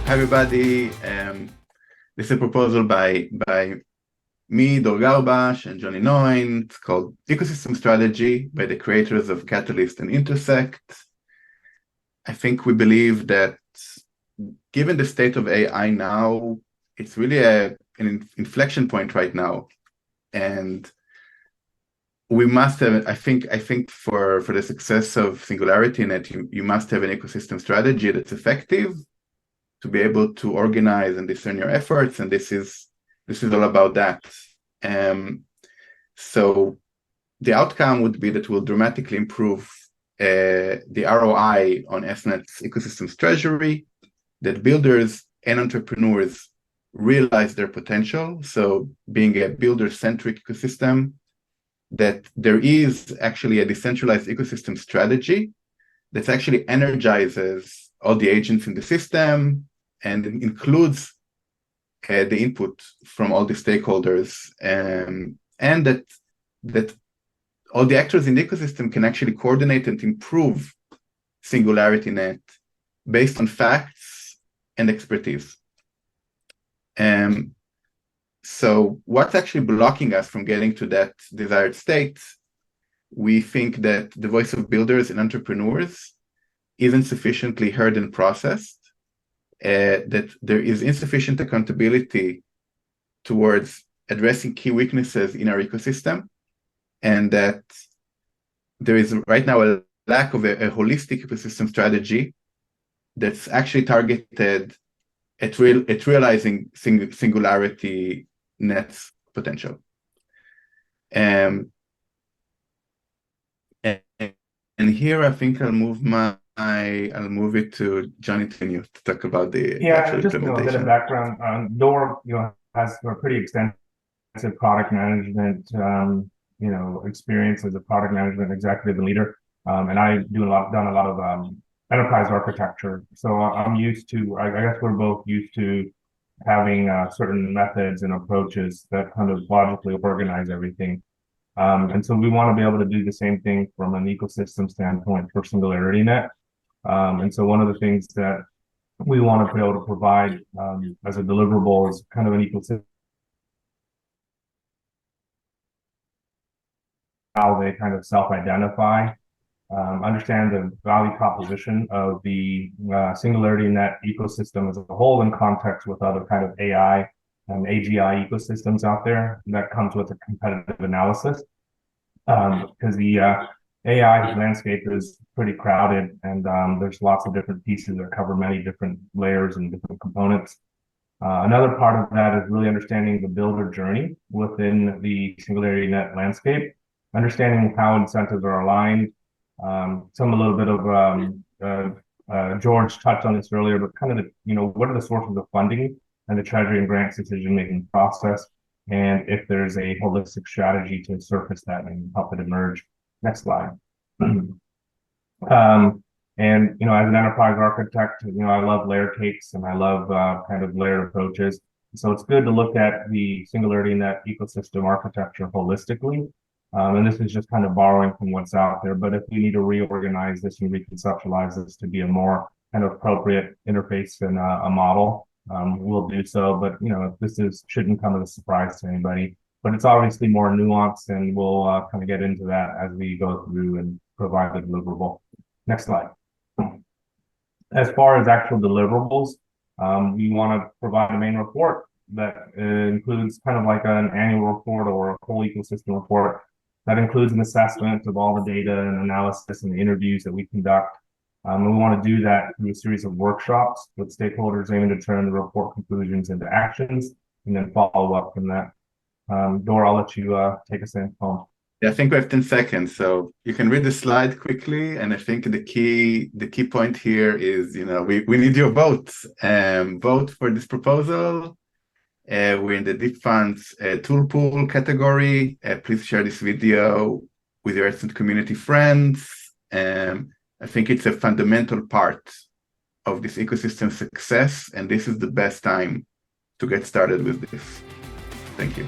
Hi everybody. This is a proposal by me, Dor Garbash, and Johnny Noin. It's called Ecosystem Strategy by the creators of Catalyst and Intersect. I think we believe that given the state of AI now, it's really an inflection point right now. And we must have, I think for the success of SingularityNet, you must have an ecosystem strategy that's effective to be able to organize and discern your efforts, and this is all about that. So the outcome would be that we'll dramatically improve the ROI on SNet's ecosystems treasury, that builders and entrepreneurs realize their potential. So being a builder-centric ecosystem, that there is actually a decentralized ecosystem strategy that actually energizes all the agents in the system and includes the input from all the stakeholders, and that all the actors in the ecosystem can actually coordinate and improve SingularityNet based on facts and expertise. So what's actually blocking us from getting to that desired state? We think that the voice of builders and entrepreneurs isn't sufficiently heard and processed, that there is insufficient accountability towards addressing key weaknesses in our ecosystem, and that there is right now a lack of a holistic ecosystem strategy that's actually targeted at realizing SingularityNet's potential. And here I think I'll move it to Johnny to talk about the actual just implementation. a bit of background. Dor, has a pretty extensive product management, experience as a product management executive and leader, and I done a lot of enterprise architecture. So I'm used to. I guess we're both used to having certain methods and approaches that kind of logically organize everything. And so we want to be able to do the same thing from an ecosystem standpoint for SingularityNet. And so one of the things that we want to be able to provide as a deliverable is kind of an ecosystem, how they kind of self-identify, understand the value proposition of the SingularityNet ecosystem as a whole in context with other kind of AI and AGI ecosystems out there. That comes with a competitive analysis, because the AI landscape is pretty crowded, and there's lots of different pieces that cover many different layers and different components. Another part of that is really understanding the builder journey within the SingularityNet landscape, understanding how incentives are aligned. George touched on this earlier, but kind of what are the sources of funding and the treasury and grants decision-making process, and if there's a holistic strategy to surface that and help it emerge. Next slide. And as an enterprise architect, I love layer cakes and I love kind of layered approaches. So it's good to look at the SingularityNet ecosystem architecture holistically. And this is just kind of borrowing from what's out there. But if we need to reorganize this and reconceptualize this to be a more kind of appropriate interface and a model, we'll do so. But shouldn't come as a surprise to anybody. But it's obviously more nuanced, and we'll kind of get into that as we go through and provide the deliverable. Next slide. As far as actual deliverables, we want to provide a main report that includes kind of like an annual report or a whole ecosystem report that includes an assessment of all the data and analysis and the interviews that we conduct. And we want to do that through a series of workshops with stakeholders aiming to turn the report conclusions into actions and then follow up from that. Dor, I'll let you take us home. Yeah, I think we have 10 seconds, so you can read the slide quickly. And I think the key point here is, we need your votes. Vote for this proposal. We're in the Deep Funds tool pool category. Please share this video with your SNet community friends. I think it's a fundamental part of this ecosystem success, and this is the best time to get started with this. Thank you.